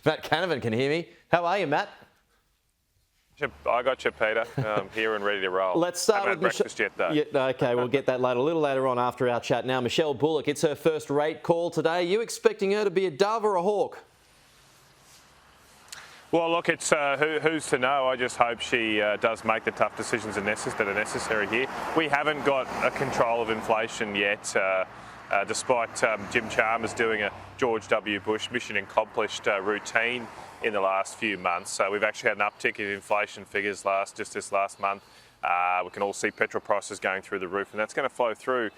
Matt Canavan can hear me. How are you, Matt? I got you, Peter. I'm here and ready to roll. Let's start with breakfast yet, though. Yeah, okay, we'll get that later. A little later on after our chat. Now, Michele Bullock, it's her first rate call today. Are you expecting her to be a dove or a hawk? Well, look, it's who's to know. I just hope she does make the tough decisions that are necessary here. We haven't got a control of inflation yet, despite Jim Chalmers doing a George W. Bush mission accomplished routine in the last few months. So we've actually had an uptick in inflation figures just this last month. We can all see petrol prices going through the roof, and that's going to flow through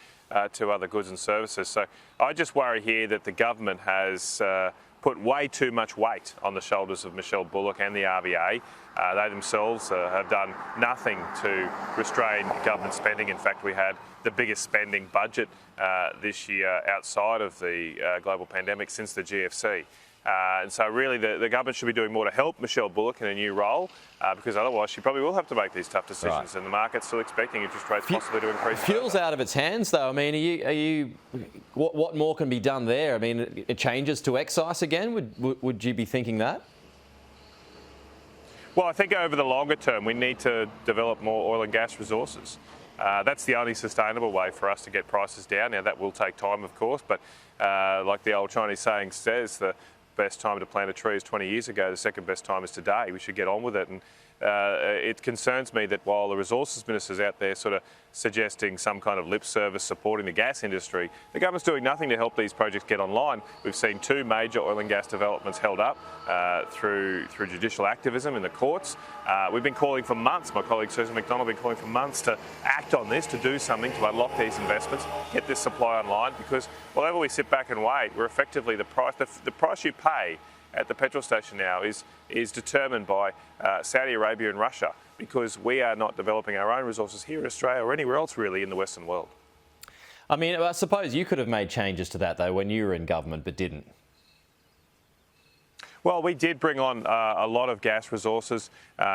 to other goods and services. So I just worry here that the government has put way too much weight on the shoulders of Michele Bullock and the RBA. They themselves have done nothing to restrain government spending. In fact, we had the biggest spending budget this year outside of the global pandemic since the GFC. And so really the government should be doing more to help Michele Bullock in a new role, because otherwise she probably will have to make these tough decisions. Right. And the market's still expecting interest rates possibly to increase. Fuel's out of its hands, though. I mean, what more can be done there? I mean, it changes to excise again. Would you be thinking that? Well, I think over the longer term we need to develop more oil and gas resources. That's the only sustainable way for us to get prices down. Now, that will take time, of course, but like the old Chinese saying says, the best time to plant a tree is 20 years ago. The second best time is today. We should get on with it. And it concerns me that while the resources minister's out there sort of suggesting some kind of lip service supporting the gas industry, the government's doing nothing to help these projects get online. We've seen 2 major oil and gas developments held up through judicial activism in the courts. We've been calling for months, my colleague Susan McDonald has been calling for months to act on this, to do something to unlock these investments, get this supply online, because whenever we sit back and wait, we're effectively the price you pay at the petrol station now is determined by Saudi Arabia and Russia, because we are not developing our own resources here in Australia or anywhere else really in the Western world. I mean, I suppose you could have made changes to that, though, when you were in government, but didn't. Well, we did bring on a lot of gas resources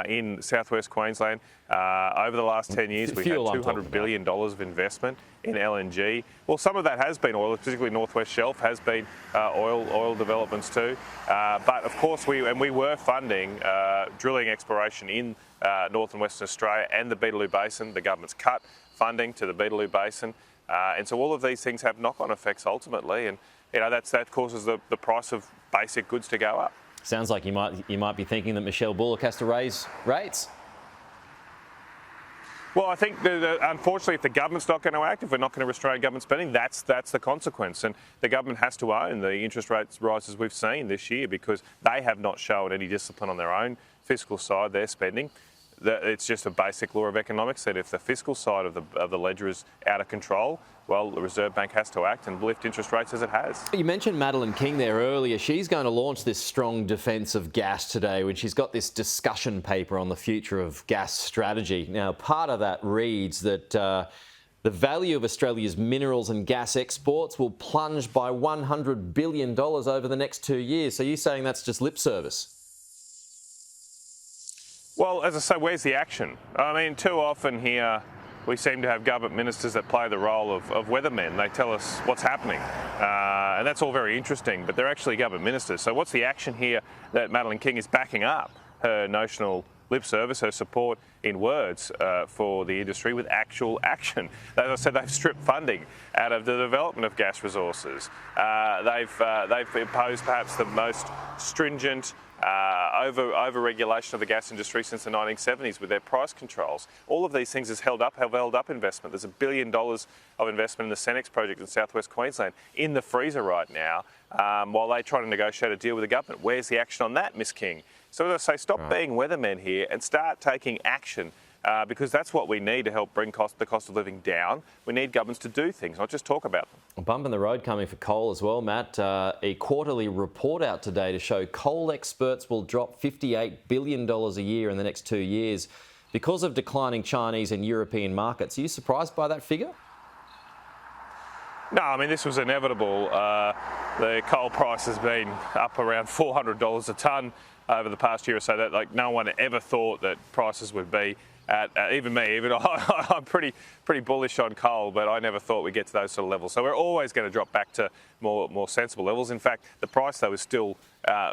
in southwest Queensland. Over the last 10 years, we've had $200 billion of investment in LNG. Well, some of that has been oil, particularly Northwest Shelf has been oil developments too. But of course, we were funding drilling exploration in North and Western Australia and the Beetaloo Basin. The government's cut funding to the Beetaloo Basin. And so all of these things have knock-on effects ultimately. And that causes the price of basic goods to go up. Sounds like you might be thinking that Michele Bullock has to raise rates. Well, I think unfortunately, if the government's not going to act, if we're not going to restrain government spending, that's the consequence. And the government has to own the interest rates rises we've seen this year, because they have not shown any discipline on their own fiscal side, their spending. It's just a basic law of economics that if the fiscal side of the ledger is out of control, well, the Reserve Bank has to act and lift interest rates as it has. You mentioned Madeleine King there earlier. She's going to launch this strong defence of gas today when she's got this discussion paper on the future of gas strategy. Now, part of that reads that the value of Australia's minerals and gas exports will plunge by $100 billion over the next 2 years. So you're saying that's just lip service? Well, as I say, where's the action? I mean, too often here we seem to have government ministers that play the role of weathermen. They tell us what's happening, and that's all very interesting, but they're actually government ministers. So what's the action here that Madeleine King is backing up her notional lip service, her support in words for the industry with actual action? As I said, they've stripped funding out of the development of gas resources. They've imposed perhaps the most stringent over-regulation of the gas industry since the 1970s with their price controls. All of these things have held up investment. There's $1 billion of investment in the Senex project in southwest Queensland in the freezer right now, while they try to negotiate a deal with the government. Where's the action on that, Miss King? So as I say, stop being weathermen here and start taking action, because that's what we need to help bring the cost of living down. We need governments to do things, not just talk about them. A bump in the road coming for coal as well, Matt. A quarterly report out today to show coal experts will drop $58 billion a year in the next 2 years because of declining Chinese and European markets. Are you surprised by that figure? No, I mean, this was inevitable. The coal price has been up around $400 a tonne over the past year or so. That, like, no one ever thought that prices would be at, even me, I'm pretty bullish on coal, but I never thought we'd get to those sort of levels. So we're always going to drop back to more sensible levels. In fact, the price though is still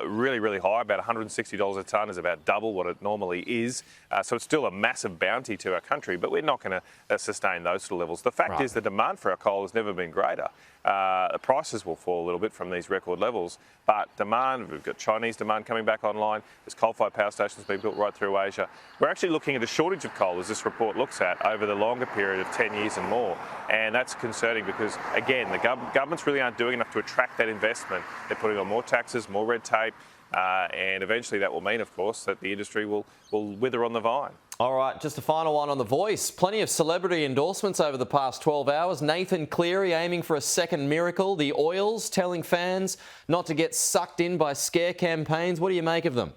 really, really high. About $160 a tonne is about double what it normally is. So it's still a massive bounty to our country, but we're not going to sustain those sort of levels. The fact is the demand for our coal has never been greater. The prices will fall a little bit from these record levels, but demand, we've got Chinese demand coming back online. There's coal-fired power stations being built right through Asia. We're actually looking at a shortage of coal, as this report looks at, over the longer period of 10 years and more. And that's concerning because, again, the governments really aren't doing enough to attract that investment. They're putting on more taxes, more red tape, and eventually that will mean, of course, that the industry will wither on the vine. All right, just a final one on The Voice. Plenty of celebrity endorsements over the past 12 hours. Nathan Cleary aiming for a second miracle. The Oils telling fans not to get sucked in by scare campaigns. What do you make of them?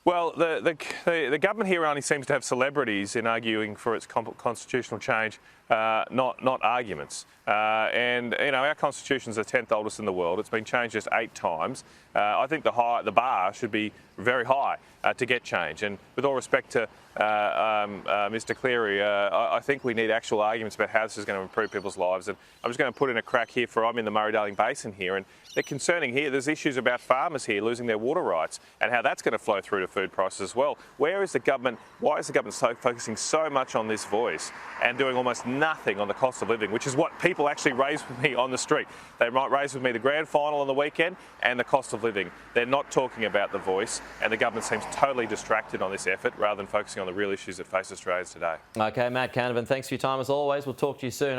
Well, the government here only seems to have celebrities in arguing for its constitutional change, not arguments. And you know, our constitution's the 10th oldest in the world. It's been changed just 8 times. I think the bar should be very high to get change. And with all respect to Mr. Cleary, I think we need actual arguments about how this is going to improve people's lives. And I'm just going to put in a crack here I'm in the Murray-Darling Basin here, and they're concerning here. There's issues about farmers here losing their water rights and how that's going to flow through to food prices as well. Where is the government? Why is the government focusing so much on this voice and doing almost nothing on the cost of living, which is what people actually raise with me on the street? They might raise with me the grand final on the weekend and the cost of living. They're not talking about the voice, and the government seems totally distracted on this effort rather than focusing on the real issues that face Australians today. Okay, Matt Canavan, thanks for your time as always. We'll talk to you soon.